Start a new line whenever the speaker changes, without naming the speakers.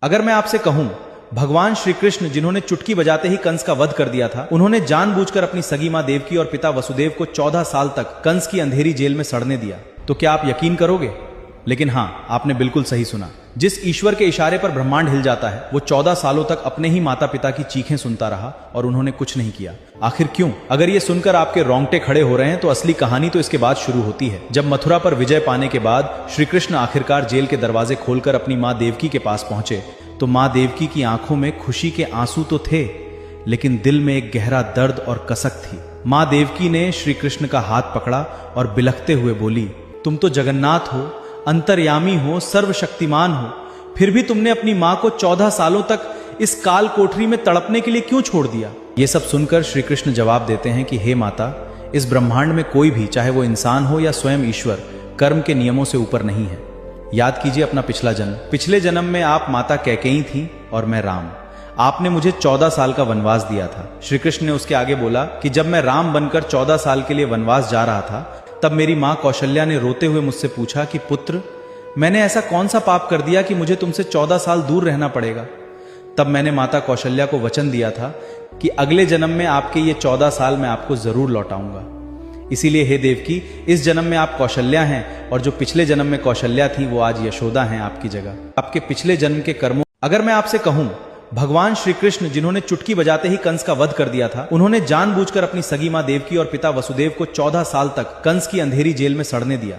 अगर मैं आपसे कहूं, भगवान श्री कृष्ण जिन्होंने चुटकी बजाते ही कंस का वध कर दिया था, उन्होंने जानबूझकर अपनी सगी मां देवकी और पिता वसुदेव को 14 साल तक कंस की अंधेरी जेल में सड़ने दिया, तो क्या आप यकीन करोगे? लेकिन हां, आपने बिल्कुल सही सुना। जिस ईश्वर के इशारे पर ब्रह्मांड हिल जाता है, वो 14 सालों तक अपने ही माता पिता की चीखें सुनता रहा और उन्होंने कुछ नहीं किया। आखिर क्यों? अगर ये सुनकर आपके रोंगटे खड़े हो रहे हैं तो असली कहानी तो इसके बाद शुरू होती है। जब मथुरा पर विजय पाने के बाद श्री कृष्ण आखिरकार जेल के दरवाजे खोलकर अपनी मां देवकी के पास पहुंचे, तो मां देवकी की आंखों में खुशी के आंसू तो थे, लेकिन दिल में एक गहरा दर्द और कसक थी। मां देवकी ने श्री कृष्ण का हाथ पकड़ा और बिलखते हुए बोली, तुम तो जगन्नाथ हो, अंतर्यामी हो, सर्वशक्तिमान हो, फिर भी तुमने अपनी मां को 14 सालों तक इस काल कोठरी में तड़पने के लिए क्यों छोड़ दिया? ये सब सुनकर श्री कृष्ण जवाब देते हैं कि हे माता, इस ब्रह्मांड में कोई भी, चाहे वो इंसान हो या स्वयं ईश्वर, कर्म के नियमों से ऊपर नहीं है। याद कीजिए अपना पिछला जन्म। पिछले जन्म में आप माता कैकेयी थी और मैं राम। आपने मुझे 14 साल का वनवास दिया था। श्री कृष्ण ने उसके आगे बोला कि जब मैं राम बनकर 14 साल के लिए वनवास जा रहा था, तब मेरी मां कौशल्या ने रोते हुए मुझसे पूछा कि पुत्र, मैंने ऐसा कौन सा पाप कर दिया कि मुझे तुमसे 14 साल दूर रहना पड़ेगा? तब मैंने माता कौशल्या को वचन दिया था कि अगले जन्म में आपके ये 14 साल मैं आपको जरूर लौटाऊंगा। इसीलिए हे देवकी, इस जन्म में आप कौशल्या हैं और जो पिछले जन्म में कौशल्या थी वो आज यशोदा हैं आपकी जगह। आपके पिछले जन्म के कर्मों। अगर मैं आपसे कहूं, भगवान श्री कृष्ण जिन्होंने चुटकी बजाते ही कंस का वध कर दिया था, उन्होंने जानबूझकर अपनी सगी मां देवकी और पिता वसुदेव को 14 साल तक कंस की अंधेरी जेल में सड़ने दिया।